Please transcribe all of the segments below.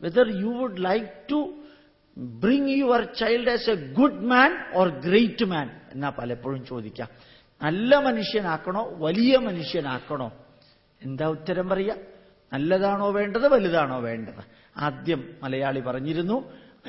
whether you would like to bring your child as a good man or great man എന്നാ പലപ്പോഴും ചോദിക്കാം. നല്ല മനുഷ്യനാക്കണോ വലിയ മനുഷ്യനാക്കണോ? എന്താ ഉത്തരം പറയുക? നല്ലതാണോ വേണ്ടത്, വലുതാണോ വേണ്ടത്? ആദ്യം മലയാളി പറഞ്ഞിരുന്നു,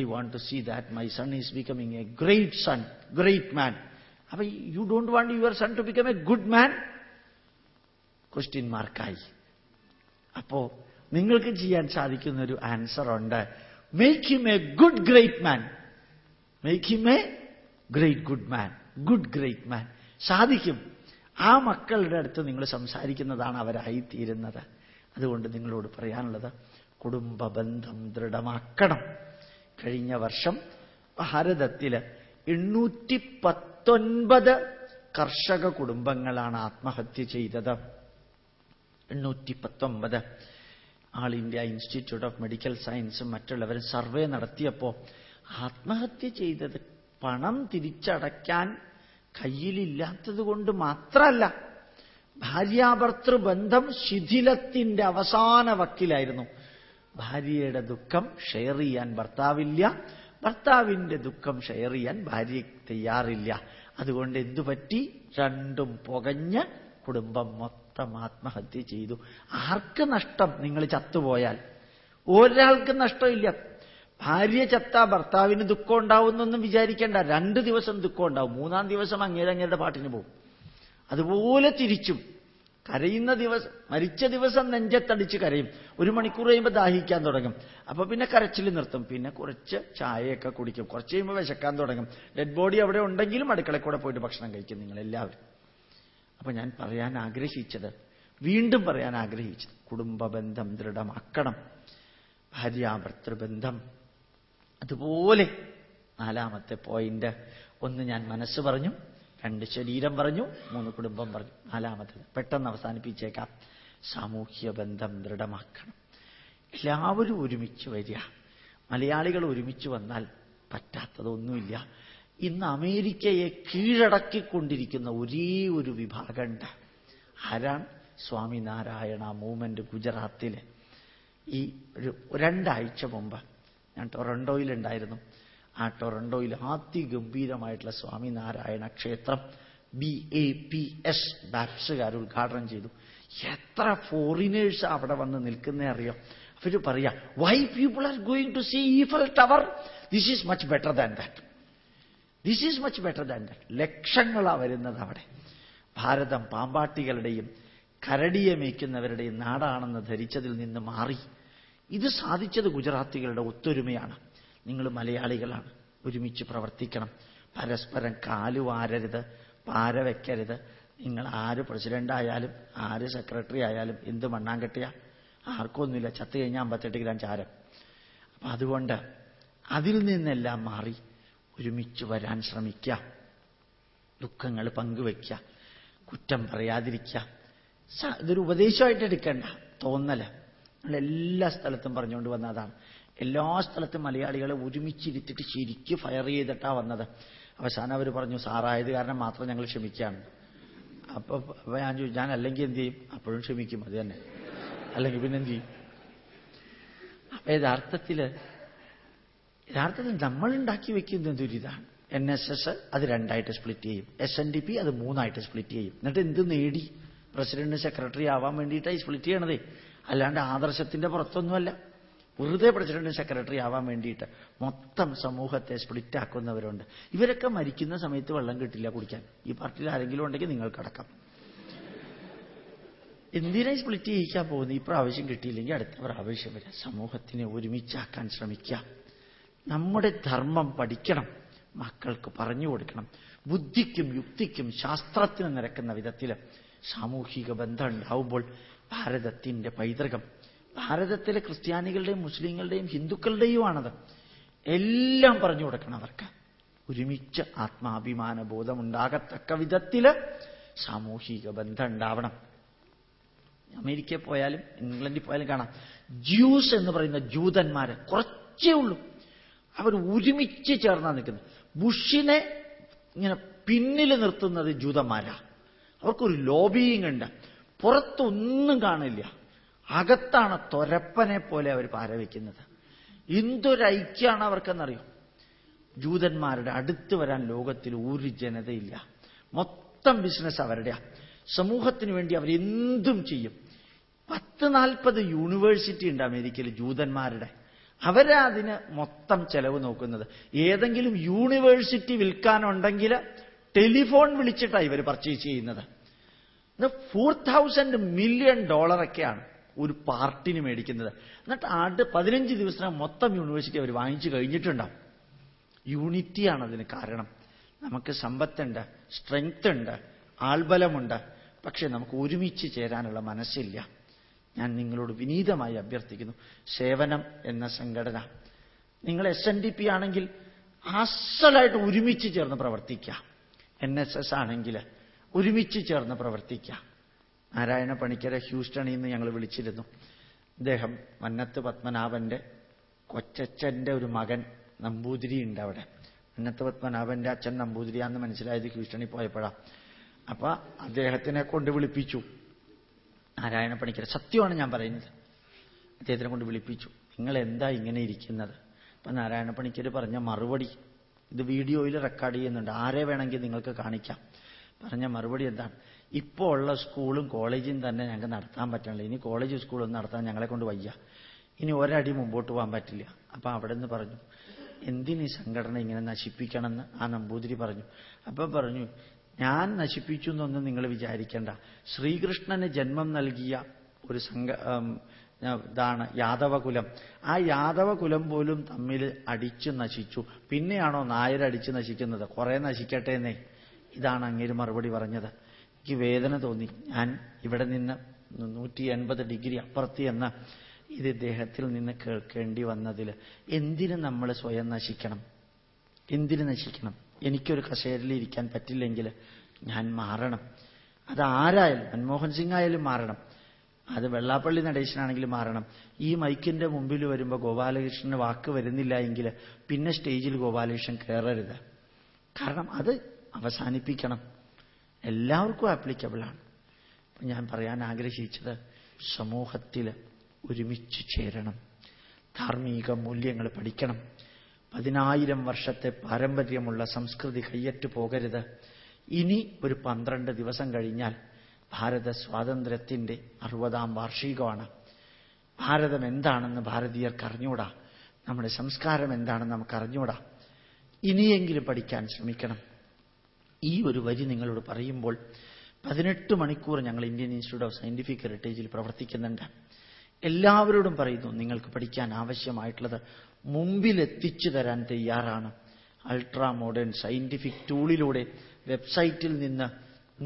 I want to see that my son is becoming a great son, great man. അപ്പൊ you don't want your son to become a good man? Question മാർക്കായി. അപ്പോ നിങ്ങൾക്ക് ചെയ്യാൻ സാധിക്കുന്ന ഒരു ആൻസർ ഉണ്ട്. Make him a good great man. Make him a great good man. Good great man സാധിക്കും. ആ മക്കളുടെ അടുത്ത് നിങ്ങൾ സംസാരിക്കുന്നതാണ് അവരായിത്തീരുന്നത്. അതുകൊണ്ട് നിങ്ങളോട് പറയാനുള്ളത്, കുടുംബ ബന്ധം ദൃഢമാക്കണം. കഴിഞ്ഞ വർഷം ഭാരതത്തില് 819 കർഷക കുടുംബങ്ങളാണ് ആത്മഹത്യ ചെയ്തത്. 819. ആൾ ഇന്ത്യ ഇൻസ്റ്റിറ്റ്യൂട്ട് ഓഫ് മെഡിക്കൽ സയൻസും മറ്റുള്ളവരും സർവേ നടത്തിയപ്പോൾ ആത്മഹത്യ ചെയ്തത് പണം തിരിച്ചടയ്ക്കാൻ കയ്യിലില്ലാത്തത് കൊണ്ട് മാത്രമല്ല, ഭാര്യാഭർത്തൃ ബന്ധം ശിഥിലത്തിന്റെ അവസാന വക്കിലായിരുന്നു. ഭാര്യയുടെ ദുഃഖം ഷെയർ ചെയ്യാൻ ഭർത്താവില്ല, ഭർത്താവിന്റെ ദുഃഖം ഷെയർ ചെയ്യാൻ ഭാര്യ തയ്യാറില്ല. അതുകൊണ്ട് എന്തുപറ്റി? രണ്ടും പുകഞ്ഞ് കുടുംബം മൊത്തം ആത്മഹത്യ ചെയ്തു. ആർക്ക് നഷ്ടം? നിങ്ങൾ ചത്തുപോയാൽ ഒരാൾക്ക് നഷ്ടമില്ല. ഭാര്യ ചത്താ ഭർത്താവിന് ദുഃഖം ഉണ്ടാവുന്നൊന്നും വിചാരിക്കേണ്ട. 2 ദിവസം ദുഃഖം ഉണ്ടാവും, 3-ാം ദിവസം അങ്ങേരുടെ പാട്ടിന് പോകും. അതുപോലെ തിരിച്ചും കരയുന്ന ദിവസം, മരിച്ച ദിവസം നെഞ്ചത്തടിച്ച് കരയും. 1 മണിക്കൂർ കഴിയുമ്പോൾ ദാഹിക്കാൻ തുടങ്ങും. അപ്പൊ പിന്നെ കരച്ചിൽ നിർത്തും. പിന്നെ കുറച്ച് ചായയൊക്കെ കുടിക്കും. കുറച്ച് കഴിയുമ്പോൾ വിശക്കാൻ തുടങ്ങും. ഡെഡ് ബോഡി അവിടെ ഉണ്ടെങ്കിലും അടുക്കളയിൽ കൂടെ പോയിട്ട് ഭക്ഷണം കഴിക്കും നിങ്ങളെല്ലാവരും. അപ്പൊ ഞാൻ പറയാൻ ആഗ്രഹിച്ചത്, വീണ്ടും പറയാൻ ആഗ്രഹിച്ചത്, കുടുംബ ബന്ധം ദൃഢമാക്കണം. ഭാര്യാഭർത്തൃബന്ധം. അതുപോലെ 4ാമത്തെ പോയിന്റ്, 1 ഞാൻ മനസ്സ് പറഞ്ഞു, 2 ശരീരം പറഞ്ഞു, 3 കുടുംബം പറഞ്ഞു. 4ാമത്തേത് പെട്ടെന്ന് അവസാനിപ്പിച്ചേക്കാം. സാമൂഹ്യ ബന്ധം ദൃഢമാക്കണം. എല്ലാവരും ഒരുമിച്ച് വരിക. മലയാളികൾ ഒരുമിച്ച് വന്നാൽ പറ്റാത്തതൊന്നുമില്ല. ഇന്ന് അമേരിക്കയെ കീഴടക്കിക്കൊണ്ടിരിക്കുന്ന ഒരേ ഒരു വിഭാഗമുണ്ട്. ആരാണ്? സ്വാമിനാരായണ മൂവ്മെന്റ്. ഗുജറാത്തിലെ ഈ 2 ആഴ്ച മുമ്പ് ഞാൻ ടൊറന്റോയിലുണ്ടായിരുന്നു. ആ ടൊറന്റോയിൽ അതിഗംഭീരമായിട്ടുള്ള സ്വാമിനാരായണ ക്ഷേത്രം BAPS ബാപ്സുകാർ ഉദ്ഘാടനം ചെയ്തു. എത്ര ഫോറിനേഴ്സ് അവിടെ വന്ന് നിൽക്കുന്നേ അറിയോ? അവര് പറയാ, why people are going to see Eiffel Tower? This is much better than that. This is much better than that. ലക്ഷങ്ങളാ വരുന്നത് അവിടെ. ഭാരതം പാമ്പാട്ടികളുടെയും കരടിയെ മേയ്ക്കുന്നവരുടെയും നാടാണെന്ന് ധരിച്ചതിൽ നിന്ന് മാറി ഇത് സാധിച്ചത് ഗുജറാത്തികളുടെ ഒത്തൊരുമയാണ്. നിങ്ങൾ മലയാളികളാണ്, ഒരുമിച്ച് പ്രവർത്തിക്കണം. പരസ്പരം കാലുവാരരുത്, പാര വെക്കരുത്. നിങ്ങൾ ആര് പ്രസിഡന്റായാലും ആര് സെക്രട്ടറി ആയാലും എന്ത് മണ്ണാങ്കട്ടിയാ? ആർക്കൊന്നുമില്ല. ചത്തു കഴിഞ്ഞാൽ 58 ഗ്രാം ചാരം. അപ്പൊ അതുകൊണ്ട് അതിൽ നിന്നെല്ലാം മാറി ഒരുമിച്ച് വരാൻ ശ്രമിക്കുക. ദുഃഖങ്ങൾ പങ്കുവെക്കുക, കുറ്റം പറയാതിരിക്കുക. ഇതൊരു ഉപദേശമായിട്ട് എടുക്കണ്ട, തോന്നല്. എല്ലാ സ്ഥലത്തും പറഞ്ഞുകൊണ്ട് വന്നതാണ്. എല്ലാ സ്ഥലത്തും മലയാളികളെ ഒരുമിച്ചിരുത്തിട്ട് ശരിക്ക് ഫയർ ചെയ്തിട്ടാ വന്നത്. അവസാനം അവർ പറഞ്ഞു, സാറായത് കാരണം മാത്രം ഞങ്ങൾ ക്ഷമിക്കുകയാണ്. അപ്പൊ ഞാൻ ചോദിച്ചു, ഞാൻ അല്ലെങ്കിൽ എന്ത് ചെയ്യും? അപ്പോഴും ക്ഷമിക്കും, അത് തന്നെ. അല്ലെങ്കിൽ പിന്നെ എന്ത് ചെയ്യും? അപ്പൊ യഥാർത്ഥത്തിൽ നമ്മൾ ഉണ്ടാക്കി വെക്കുന്ന ദുരിതാണ്. NSS അത് 2ആയിട്ട് സ്പ്ലിറ്റ് ചെയ്യും, SNDP അത് 3ആയിട്ട് സ്പ്ലിറ്റ് ചെയ്യും. എന്നിട്ട് എന്ത് നേടി? പ്രസിഡന്റ് സെക്രട്ടറി ആവാൻ വേണ്ടിയിട്ടായി സ്പ്ലിറ്റ് ചെയ്യണതേ, അല്ലാണ്ട് ആദർശത്തിന്റെ പുറത്തൊന്നുമല്ല. വെറുതെ പ്രസിഡന്റ് സെക്രട്ടറി ആവാൻ വേണ്ടിയിട്ട് മൊത്തം സമൂഹത്തെ സ്പ്ലിറ്റ് ആക്കുന്നവരുണ്ട്. ഇവരൊക്കെ മരിക്കുന്ന സമയത്ത് വെള്ളം കിട്ടില്ല കുടിക്കാൻ. ഈ പാർട്ടിയിൽ ആരെങ്കിലും ഉണ്ടെങ്കിൽ നിങ്ങൾക്കടക്കം. എന്തിനായി സ്പ്ലിറ്റ് ചെയ്യിക്കാൻ പോകുന്നത്? ഈ പ്രാവശ്യം കിട്ടിയില്ലെങ്കിൽ അടുത്ത പ്രാവശ്യം വരെ. സമൂഹത്തിനെ ഒരുമിച്ചാക്കാൻ ശ്രമിക്കുക. നമ്മുടെ ധർമ്മം പഠിക്കണം, മക്കൾക്ക് പറഞ്ഞു കൊടുക്കണം. ബുദ്ധിക്കും യുക്തിക്കും ശാസ്ത്രത്തിനും നിരക്കുന്ന വിധത്തിൽ സാമൂഹിക ബന്ധം ഉണ്ടാവുമ്പോൾ ഭാരതത്തിന്റെ പൈതൃകം, ഭാരതത്തിലെ ക്രിസ്ത്യാനികളുടെയും മുസ്ലിങ്ങളുടെയും ഹിന്ദുക്കളുടെയുമാണത്, എല്ലാം പറഞ്ഞു കൊടുക്കണം അവർക്ക്. ഒരുമിച്ച് ആത്മാഭിമാന ബോധമുണ്ടാകത്തക്ക വിധത്തിൽ സാമൂഹിക ബന്ധം ഉണ്ടാവണം. അമേരിക്കയിൽ പോയാലും ഇംഗ്ലണ്ടിൽ പോയാലും കാണാം, ജ്യൂസ് എന്ന് പറയുന്ന ജൂതന്മാര് കുറച്ചേ ഉള്ളൂ. അവർ ഒരുമിച്ച് ചേർന്നാ നിൽക്കുന്നത്. ബുഷിനെ ഇങ്ങനെ പിന്നിൽ നിർത്തുന്നത് ജൂതന്മാരാ. അവർക്കൊരു ലോബിയിങ് ഉണ്ട്. പുറത്തൊന്നും കാണില്ല, അകത്താണ് തൊരപ്പനെ പോലെ അവർ പാരവയ്ക്കുന്നത്. എന്തൊരൈക്യാണ് അവർക്കെന്നറിയോ? ജൂതന്മാരുടെ അടുത്ത് വരാൻ ലോകത്തിൽ ഒരു ജനതയില്ല. മൊത്തം ബിസിനസ് അവരുടെയാ. സമൂഹത്തിന് വേണ്ടി അവരെന്തും ചെയ്യും. 40 യൂണിവേഴ്സിറ്റി ഉണ്ട് അമേരിക്കയിൽ ജൂതന്മാരുടെ. അവരാ അതിന് മൊത്തം ചെലവ് നോക്കുന്നത്. ഏതെങ്കിലും യൂണിവേഴ്സിറ്റി വിൽക്കാനുണ്ടെങ്കിൽ ടെലിഫോൺ വിളിച്ചിട്ടാണ് ഇവർ പർച്ചേസ് ചെയ്യുന്നത്. $4,000 മില്യൺ ഒരു പാർട്ടിന് മേടിക്കുന്നത്. എന്നിട്ട് 15 ദിവസത്തിനകം മൊത്തം യൂണിവേഴ്സിറ്റി അവർ വാങ്ങിച്ചു കഴിഞ്ഞിട്ടുണ്ടാവും. യൂണിറ്റിയാണ് അതിന് കാരണം. നമുക്ക് സമ്പത്തുണ്ട്, സ്ട്രെങ്ത് ഉണ്ട്, ആൾബലമുണ്ട്. പക്ഷെ നമുക്ക് ഒരുമിച്ച് ചേരാനുള്ള മനസ്സില്ല. ഞാൻ നിങ്ങളോട് വിനീതമായി അഭ്യർത്ഥിക്കുന്നു, സേവനം എന്ന സംഘടന, നിങ്ങൾ SNDP ആണെങ്കിൽ അസലായിട്ട് ഒരുമിച്ച് ചേർന്ന് പ്രവർത്തിക്കാം. NSS ആണെങ്കിൽ ഒരുമിച്ച് ചേർന്ന് പ്രവർത്തിക്കാം. നാരായണ പണിക്കരെ ഹ്യൂസ്റ്റണിൽ നിന്ന് ഞങ്ങൾ വിളിച്ചിരുന്നു. അദ്ദേഹം മന്നത്ത് പത്മനാഭന്റെ കൊച്ചച്ഛന്റെ ഒരു മകൻ നമ്പൂതിരി ഉണ്ട് അവിടെ. മന്നത്ത് പത്മനാഭന്റെ അച്ഛൻ നമ്പൂതിരിയാന്ന് മനസ്സിലായത് ഹ്യൂസ്റ്റണിൽ പോയപ്പോഴാണ്. അപ്പൊ അദ്ദേഹത്തിനെ കൊണ്ട് വിളിപ്പിച്ചു. നാരായണ പണിക്കർ, സത്യമാണ് ഞാൻ പറയുന്നത്, അദ്ദേഹത്തിനെ കൊണ്ട് വിളിപ്പിച്ചു. നിങ്ങൾ എന്താ ഇങ്ങനെ ഇരിക്കുന്നത്? അപ്പൊ നാരായണ പണിക്കർ പറഞ്ഞ മറുപടി, ഇത് വീഡിയോയിൽ റെക്കോർഡ് ചെയ്യുന്നുണ്ട്, ആരെ വേണമെങ്കിൽ നിങ്ങൾക്ക് കാണിക്കാം. പറഞ്ഞ മറുപടി എന്താണ്? ഇപ്പോൾ ഉള്ള സ്കൂളും കോളേജും തന്നെ ഞങ്ങൾക്ക് നടത്താൻ പറ്റണില്ല. ഇനി കോളേജ് സ്കൂളൊന്നും നടത്താൻ ഞങ്ങളെ കൊണ്ട് വയ്യ. ഇനി ഒരടി മുമ്പോട്ട് പോകാൻ പറ്റില്ല. അപ്പൊ അവിടെ നിന്ന് പറഞ്ഞു, എന്തിനീ സംഘടന ഇങ്ങനെ നശിപ്പിക്കണമെന്ന് ആ നമ്പൂതിരി പറഞ്ഞു. അപ്പൊ പറഞ്ഞു, ഞാൻ നശിപ്പിച്ചു എന്നൊന്നും നിങ്ങൾ വിചാരിക്കേണ്ട. ശ്രീകൃഷ്ണന് ജന്മം നൽകിയ ഒരു ഇതാണ് യാദവകുലം. ആ യാദവകുലം പോലും തമ്മിൽ അടിച്ചു നശിച്ചു. പിന്നെയാണോ നായരടിച്ച് നശിക്കുന്നത്? കുറെ നശിക്കട്ടെ എന്നേ. ഇതാണ് അങ്ങേര് മറുപടി പറഞ്ഞത്. എനിക്ക് വേദന തോന്നി. ഞാൻ ഇവിടെ നിന്ന് 180 ഡിഗ്രി അപ്പുറത്ത് എന്ന് ഇത് ഇദ്ദേഹത്തിൽ നിന്ന് കേൾക്കേണ്ടി വന്നതിൽ. എന്തിന് നമ്മൾ സ്വയം നശിക്കണം? എന്തിന് നശിക്കണം? എനിക്കൊരു കസേരയിൽ ഇരിക്കാൻ പറ്റില്ലെങ്കിൽ ഞാൻ മാറണം. അത് ആരായാലും, മൻമോഹൻ സിംഗ് ആയാലും മാറണം, അത് വെള്ളാപ്പള്ളി നടേശനാണെങ്കിലും മാറണം. ഈ മൈക്കിന്റെ മുമ്പിൽ വരുമ്പോൾ ഗോപാലകൃഷ്ണന് വാക്ക് വരുന്നില്ല എങ്കിൽ പിന്നെ സ്റ്റേജിൽ ഗോപാലകൃഷ്ണൻ കയറരുത്. കാരണം അത് അവസാനിപ്പിക്കണം. എല്ലാവർക്കും ആപ്ലിക്കബിളാണ്. ഞാൻ പറയാൻ ആഗ്രഹിച്ചത്, സമൂഹത്തിൽ ഒരുമിച്ച് ചേരണം, ധാർമ്മിക മൂല്യങ്ങൾ പഠിക്കണം. 10,000 വർഷത്തെ പാരമ്പര്യമുള്ള സംസ്കൃതി കയ്യറ്റു പോകരുത്. ഇനി ഒരു 12 ദിവസം കഴിഞ്ഞാൽ ഭാരത സ്വാതന്ത്ര്യത്തിന്റെ 60ാം വാർഷികമാണ്. ഭാരതം എന്താണെന്ന് ഭാരതീയർക്ക് അറിഞ്ഞൂടാ. നമ്മുടെ സംസ്കാരം എന്താണെന്ന് നമുക്ക് അറിഞ്ഞൂടാ. ഇനിയെങ്കിലും പഠിക്കാൻ ശ്രമിക്കണം. ഈ ഒരു വരി നിങ്ങളോട് പറയുമ്പോൾ 18 മണിക്കൂർ ഞങ്ങൾ ഇന്ത്യൻ ഇൻസ്റ്റിറ്റ്യൂട്ട് ഓഫ് സയന്റിഫിക് ഹെറിറ്റേജിൽ പ്രവർത്തിക്കുന്നുണ്ട്. എല്ലാവരോടും പറയുന്നു, നിങ്ങൾക്ക് പഠിക്കാൻ ആവശ്യമായിട്ടുള്ളത് മുമ്പിലെത്തിച്ചു തരാൻ തയ്യാറാണ്. അൾട്രാ മോഡേൺ സയന്റിഫിക് ടൂളിലൂടെ വെബ്സൈറ്റിൽ നിന്ന്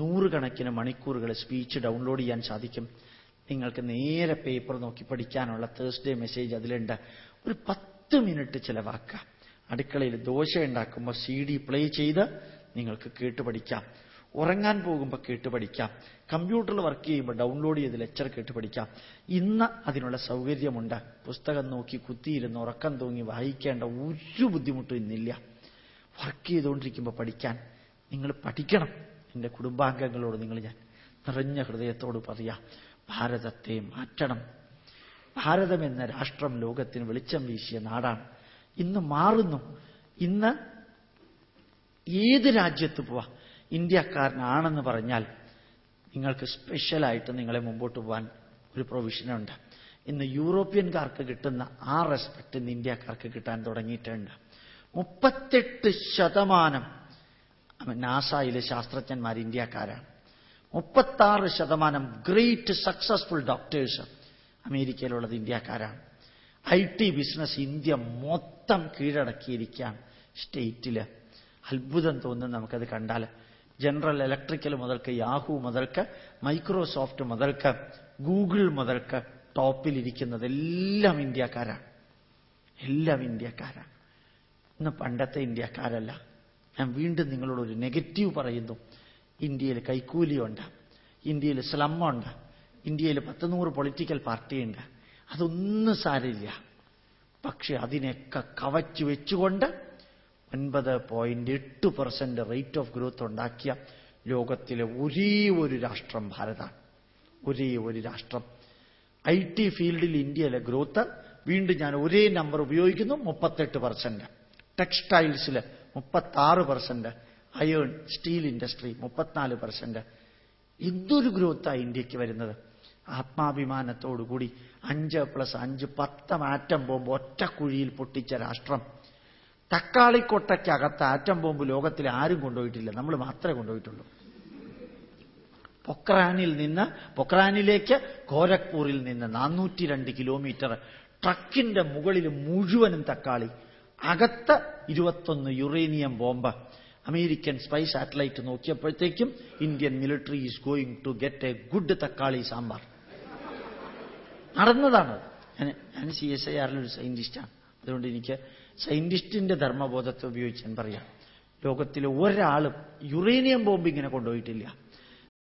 100 കണക്കിന് മണിക്കൂറുകൾ സ്പീച്ച് ഡൗൺലോഡ് ചെയ്യാൻ സാധിക്കും. നിങ്ങൾക്ക് നേരെ പേപ്പർ നോക്കി പഠിക്കാനുള്ള തേഴ്സ്ഡേ മെസ്സേജ് അതിലുണ്ട്. ഒരു 10 മിനിറ്റ് ചിലവാക്കാം. അടുക്കളയിൽ ദോശ ഉണ്ടാക്കുമ്പോൾ CD പ്ലേ ചെയ്ത് നിങ്ങൾക്ക് കേട്ട് പഠിക്കാം. ഉറങ്ങാൻ പോകുമ്പോൾ കേട്ട് പഠിക്കാം. കമ്പ്യൂട്ടറിൽ വർക്ക് ചെയ്യുമ്പോൾ ഡൗൺലോഡ് ചെയ്ത് ലെക്ചർ കേട്ട് പഠിക്കാം. ഇന്ന് അതിനുള്ള സൗകര്യമുണ്ട്. പുസ്തകം നോക്കി കുത്തിയിരുന്ന് ഉറക്കം തൂങ്ങി വായിക്കേണ്ട ഒരു ബുദ്ധിമുട്ടും ഇന്നില്ല. വർക്ക് ചെയ്തുകൊണ്ടിരിക്കുമ്പോൾ പഠിക്കാൻ നിങ്ങൾ പഠിക്കണം. എൻ്റെ കുടുംബാംഗങ്ങളോട് ഞാൻ നിറഞ്ഞ ഹൃദയത്തോട് പറയാം, ഭാരതത്തെ മാറ്റണം. ഭാരതം എന്ന രാഷ്ട്രം ലോകത്തിന് വെളിച്ചം വീശിയ നാടാണ്. ഇന്ന് മാറുന്നു. ഇന്ന് ഏത് രാജ്യത്ത് പോവാ, ഇന്ത്യക്കാരനാണെന്ന് പറഞ്ഞാൽ നിങ്ങൾക്ക് സ്പെഷ്യലായിട്ട് നിങ്ങളെ മുമ്പോട്ട് പോകാൻ ഒരു പ്രൊവിഷനുണ്ട്. ഇന്ന് യൂറോപ്യൻകാർക്ക് കിട്ടുന്ന ആ റെസ്പെക്ട് ഇന്ന് ഇന്ത്യക്കാർക്ക് കിട്ടാൻ തുടങ്ങിയിട്ടുണ്ട്. 38% നാസയിലെ ശാസ്ത്രജ്ഞന്മാർ ഇന്ത്യക്കാരാണ്. 36% ഗ്രേറ്റ് സക്സസ്ഫുൾ ഡോക്ടേഴ്സ് അമേരിക്കയിലുള്ളത് ഇന്ത്യക്കാരാണ്. IT ബിസിനസ് ഇന്ത്യ മൊത്തം കീഴടക്കിയിരിക്കുകയാണ്. സ്റ്റേറ്റില് അത്ഭുതം തോന്നുന്നു നമുക്കത് കണ്ടാൽ. ജനറൽ ഇലക്ട്രിക്കൽ മുതൽക്ക് യാഹൂ മുതൽക്ക് മൈക്രോസോഫ്റ്റ് മുതൽക്ക് ഗൂഗിൾ മുതൽക്ക് ടോപ്പിലിരിക്കുന്നത് എല്ലാം ഇന്ത്യക്കാരാണ്. എല്ലാം ഇന്ത്യക്കാരാണ്. ഇന്ന് പണ്ടത്തെ ഇന്ത്യക്കാരല്ല. ഞാൻ വീണ്ടും നിങ്ങളോടൊരു നെഗറ്റീവ് പറയുന്നു. ഇന്ത്യയിൽ കൈക്കൂലിയുണ്ട്, ഇന്ത്യയിൽ സ്ലമ്മുണ്ട്, ഇന്ത്യയിൽ 10-100 പൊളിറ്റിക്കൽ പാർട്ടിയുണ്ട്. അതൊന്നും സാരമില്ല. പക്ഷെ അതിനെയൊക്കെ കവച്ചു വെച്ചുകൊണ്ട് 9.8% റേറ്റ് ഓഫ് ഗ്രോത്ത് ഉണ്ടാക്കിയ ലോകത്തിലെ ഒരേ ഒരു രാഷ്ട്രം ഭാരതമാണ്. ഒരേ ഒരു രാഷ്ട്രം. IT ഫീൽഡിൽ ഇന്ത്യയിലെ ഗ്രോത്ത് വീണ്ടും ഞാൻ ഒരേ നമ്പർ ഉപയോഗിക്കുന്നു, 38%. ടെക്സ്റ്റൈൽസിൽ 36%, അയേൺ സ്റ്റീൽ ഇൻഡസ്ട്രി 34%. എന്തൊരു ഗ്രോത്താണ് ഇന്ത്യക്ക് വരുന്നത്. ആത്മാഭിമാനത്തോടുകൂടി 5+5 10 ആറ്റം ബോംബ് ഒറ്റ കുഴിയിൽ പൊട്ടിച്ച രാഷ്ട്രം. തക്കാളിക്കൊട്ടയ്ക്കകത്ത് ആറ്റം ബോംബ് ലോകത്തിൽ ആരും കൊണ്ടുപോയിട്ടില്ല, നമ്മൾ മാത്രമേ കൊണ്ടുപോയിട്ടുള്ളൂ. പൊക്രാനിലേക്ക് ഗോരഖ്പൂരിൽ നിന്ന് 402 കിലോമീറ്റർ ട്രക്കിന്റെ മുകളിൽ മുഴുവനും തക്കാളി, അകത്ത് 21 uranium bomb. American spy satellite നോക്കിയപ്പോഴത്തേക്കും Indian military is going to get a good thakkali sambar. നടന്നതാണ്. ഞാൻ CSIRലൊരു സയന്റിസ്റ്റാണ്. അതുകൊണ്ട് എനിക്ക് സയന്റിസ്റ്റിന്റെ ധർമ്മബോധത്തെ ഉപയോഗിച്ച് ഞാൻ പറയാം, ലോകത്തിലെ ഒരാളും യുറേനിയം ബോംബ് ഇങ്ങനെ കൊണ്ടുപോയിട്ടില്ല.